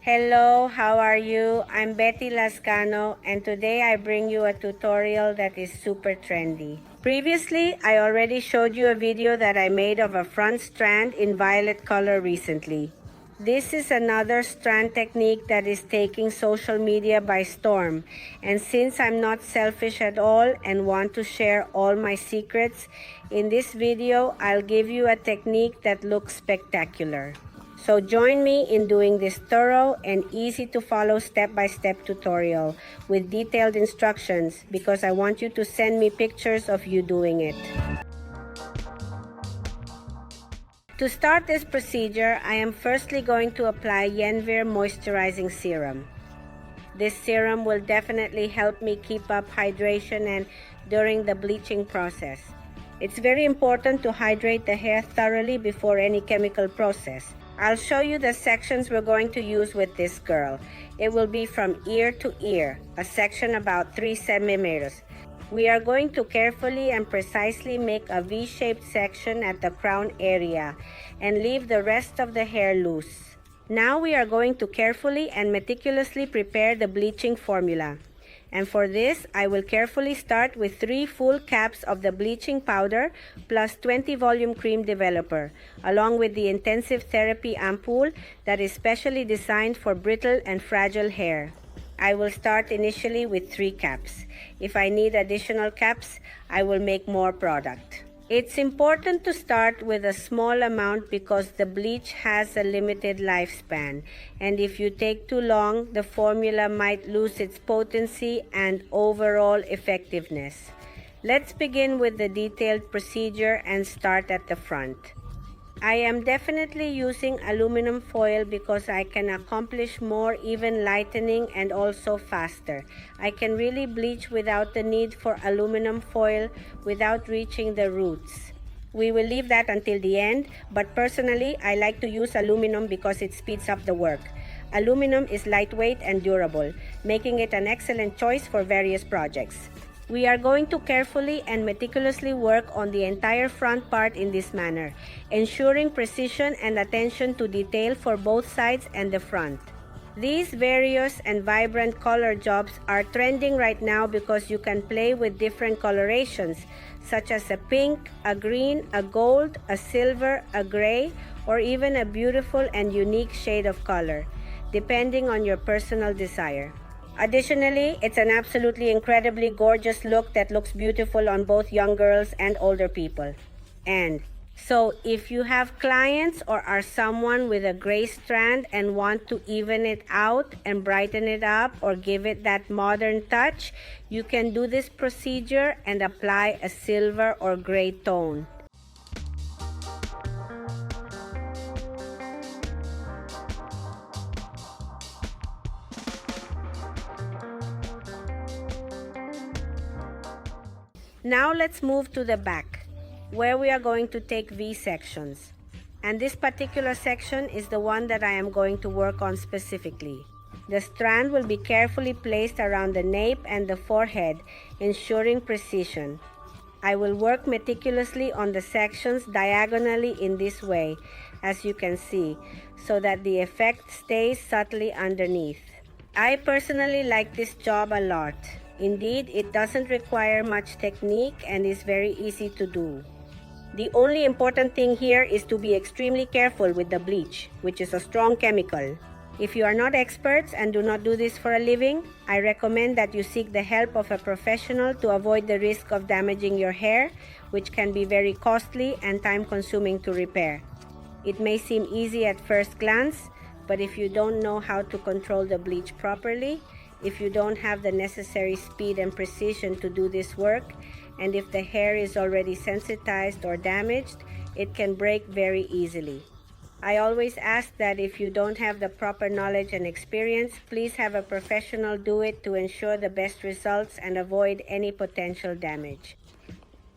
Hello, how are you? I'm Betty Lazcano, and today I bring you a tutorial that is super trendy. Previously, I already showed you a video that I made of a front strand in violet color recently. This is another strand technique that is taking social media by storm, and since I'm not selfish at all and want to share all my secrets, in this video I'll give you a technique that looks spectacular. So join me in doing this thorough and easy to follow step-by-step tutorial with detailed instructions because I want you to send me pictures of you doing it. To start this procedure, I am firstly going to apply Yenvir Moisturizing Serum. This serum will definitely help me keep up hydration and during the bleaching process. It's very important to hydrate the hair thoroughly before any chemical process. I'll show you the sections we're going to use with this girl. It will be from ear to ear, a section about 3 centimeters. We are going to carefully and precisely make a V-shaped section at the crown area and leave the rest of the hair loose. Now we are going to carefully and meticulously prepare the bleaching formula. And for this, I will carefully start with 3 full caps of the bleaching powder plus 20 volume cream developer, along with the intensive therapy ampoule that is specially designed for brittle and fragile hair. I will start initially with 3 caps. If I need additional caps, I will make more product. It's important to start with a small amount because the bleach has a limited lifespan, and if you take too long, the formula might lose its potency and overall effectiveness. Let's begin with the detailed procedure and start at the front. I am definitely using aluminum foil because I can accomplish more even lightening and also faster. I can really bleach without the need for aluminum foil without reaching the roots. We will leave that until the end, but personally I like to use aluminum because it speeds up the work. Aluminum is lightweight and durable, making it an excellent choice for various projects. We are going to carefully and meticulously work on the entire front part in this manner, ensuring precision and attention to detail for both sides and the front. These various and vibrant color jobs are trending right now because you can play with different colorations, such as a pink, a green, a gold, a silver, a gray, or even a beautiful and unique shade of color, depending on your personal desire. Additionally, it's an absolutely incredibly gorgeous look that looks beautiful on both young girls and older people. And so if you have clients or are someone with a gray strand and want to even it out and brighten it up or give it that modern touch, you can do this procedure and apply a silver or gray tone. Now let's move to the back, where we are going to take V sections. And this particular section is the one that I am going to work on specifically. The strand will be carefully placed around the nape and the forehead, ensuring precision. I will work meticulously on the sections diagonally in this way, as you can see, so that the effect stays subtly underneath. I personally like this job a lot. Indeed, it doesn't require much technique and is very easy to do. The only important thing here is to be extremely careful with the bleach, which is a strong chemical. If you are not experts and do not do this for a living, I recommend that you seek the help of a professional to avoid the risk of damaging your hair, which can be very costly and time-consuming to repair. It may seem easy at first glance, but if you don't know how to control the bleach properly, if you don't have the necessary speed and precision to do this work, and if the hair is already sensitized or damaged, it can break very easily. I always ask that if you don't have the proper knowledge and experience, please have a professional do it to ensure the best results and avoid any potential damage.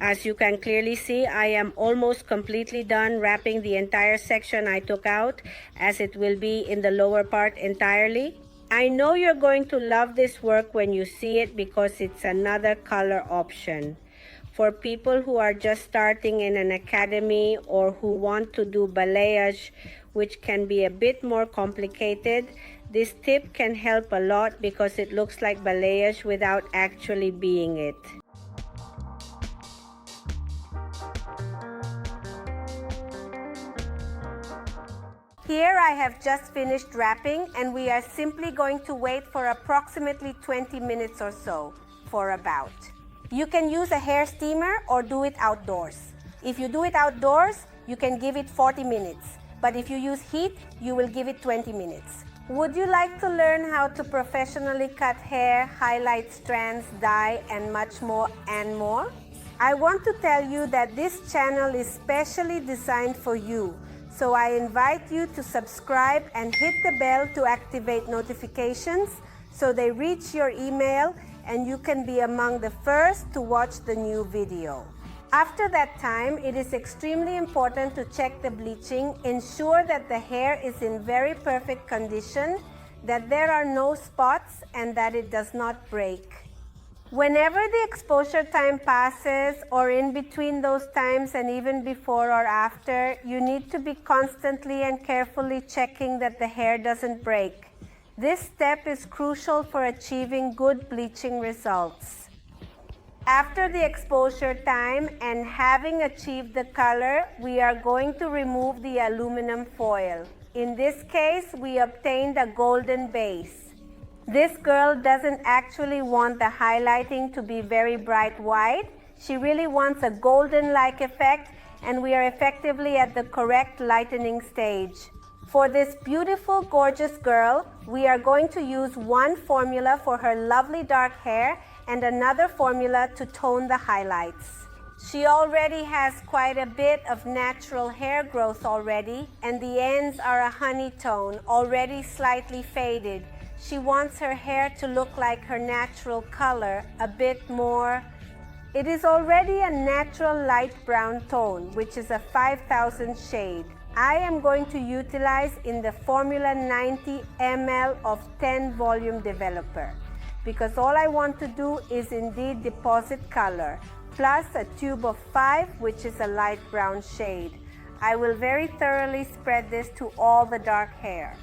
As you can clearly see, I am almost completely done wrapping the entire section I took out, as it will be in the lower part entirely. I know you're going to love this work when you see it because it's another color option. For people who are just starting in an academy or who want to do balayage, which can be a bit more complicated, this tip can help a lot because it looks like balayage without actually being it. Here I have just finished wrapping, and we are simply going to wait for approximately 20 minutes or so, for about. You can use a hair steamer or do it outdoors. If you do it outdoors, you can give it 40 minutes. But if you use heat, you will give it 20 minutes. Would you like to learn how to professionally cut hair, highlight strands, dye, and much more and more? I want to tell you that this channel is specially designed for you. So I invite you to subscribe and hit the bell to activate notifications so they reach your email and you can be among the first to watch the new video. After that time, it is extremely important to check the bleaching, ensure that the hair is in very perfect condition, that there are no spots, and that it does not break. Whenever the exposure time passes, or in between those times and even before or after, you need to be constantly and carefully checking that the hair doesn't break. This step is crucial for achieving good bleaching results. After the exposure time and having achieved the color, we are going to remove the aluminum foil. In this case, we obtained a golden base. This girl doesn't actually want the highlighting to be very bright white. She really wants a golden-like effect, and we are effectively at the correct lightening stage. For this beautiful, gorgeous girl, we are going to use one formula for her lovely dark hair and another formula to tone the highlights. She already has quite a bit of natural hair growth already, and the ends are a honey tone, already slightly faded. She wants her hair to look like her natural color, a bit more. It is already a natural light brown tone, which is a 5000 shade. I am going to utilize in the formula 90 ml of 10 volume developer, because all I want to do is indeed deposit color, plus a tube of 5, which is a light brown shade. I will very thoroughly spread this to all the dark hair.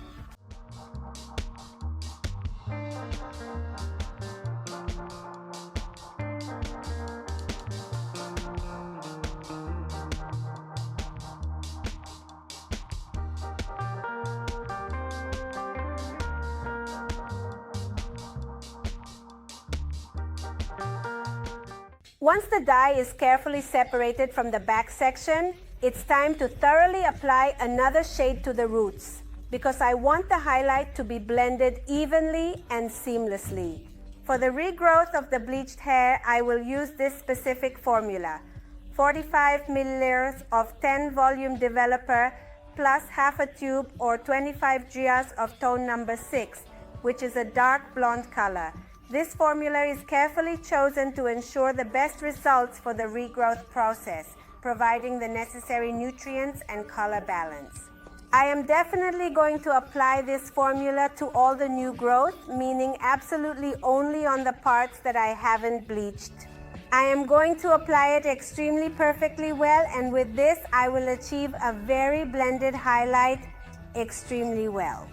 Once the dye is carefully separated from the back section, it's time to thoroughly apply another shade to the roots, because I want the highlight to be blended evenly and seamlessly. For the regrowth of the bleached hair, I will use this specific formula: 45 milliliters of 10 volume developer plus half a tube or 25 GIAs of tone number 6, which is a dark blonde color. This formula is carefully chosen to ensure the best results for the regrowth process, providing the necessary nutrients and color balance. I am definitely going to apply this formula to all the new growth, meaning absolutely only on the parts that I haven't bleached. I am going to apply it extremely perfectly well, and with this I will achieve a very blended highlight extremely well.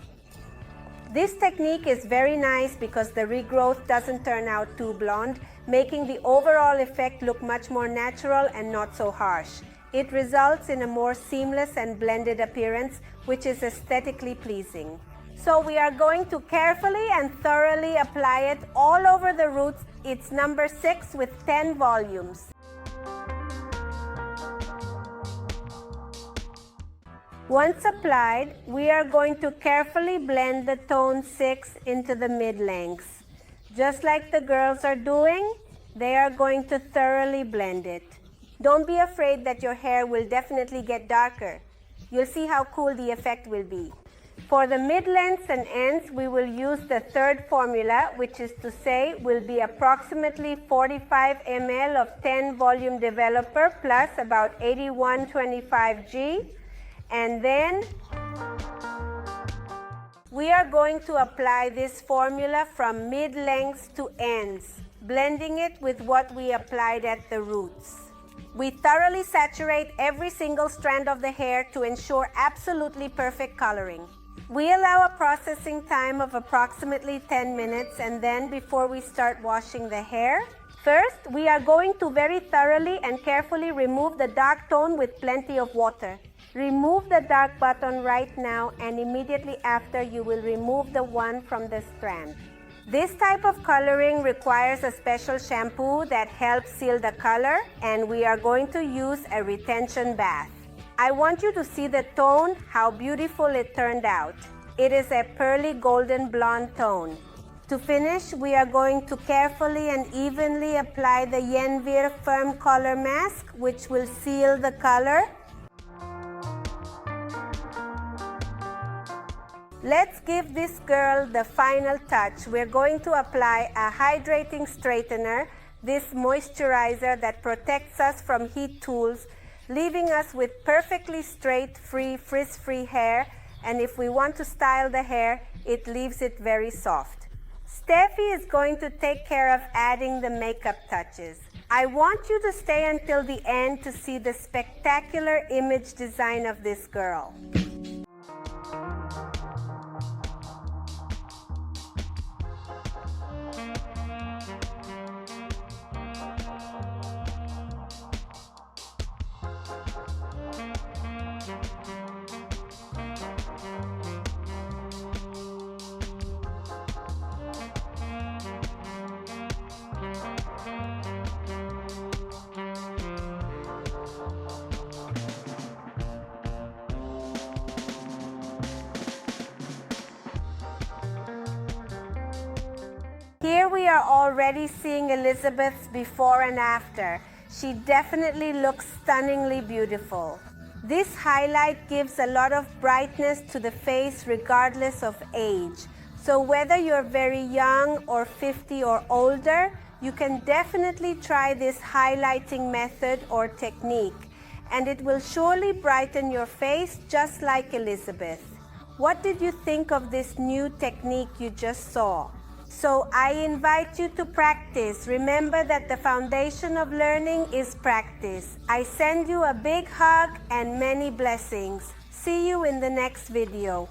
This technique is very nice because the regrowth doesn't turn out too blonde, making the overall effect look much more natural and not so harsh. It results in a more seamless and blended appearance, which is aesthetically pleasing. So we are going to carefully and thoroughly apply it all over the roots. It's number 6 with 10 volumes. Once applied, we are going to carefully blend the tone 6 into the mid-lengths. Just like the girls are doing, they are going to thoroughly blend it. Don't be afraid that your hair will definitely get darker. You'll see how cool the effect will be. For the mid-lengths and ends, we will use the third formula, which is to say will be approximately 45 ml of 10 volume developer plus about 8125G. And then we are going to apply this formula from mid-lengths to ends. blending it with what we applied at the roots. We thoroughly saturate every single strand of the hair to ensure absolutely perfect coloring. We allow a processing time of approximately 10 minutes, and then before we start washing the hair, first, we are going to very thoroughly and carefully remove the dark tone with plenty of water. Remove the dark button right now, and immediately after you will remove the one from the strand. This type of coloring requires a special shampoo that helps seal the color, and we are going to use a retention bath. I want you to see the tone, how beautiful it turned out. It is a pearly golden blonde tone. To finish, we are going to carefully and evenly apply the Yenvir Firm Color Mask, which will seal the color. Let's give this girl the final touch. We're going to apply a hydrating straightener, this moisturizer that protects us from heat tools, leaving us with perfectly straight, free, frizz-free hair. And if we want to style the hair, it leaves it very soft. Steffi is going to take care of adding the makeup touches. I want you to stay until the end to see the spectacular image design of this girl. Here we are already seeing Elizabeth's before and after. She definitely looks stunningly beautiful. This highlight gives a lot of brightness to the face regardless of age. So whether you're very young or 50 or older, you can definitely try this highlighting method or technique, and it will surely brighten your face just like Elizabeth. What did you think of this new technique you just saw? So I invite you to practice. Remember that the foundation of learning is practice. I send you a big hug and many blessings. See you in the next video.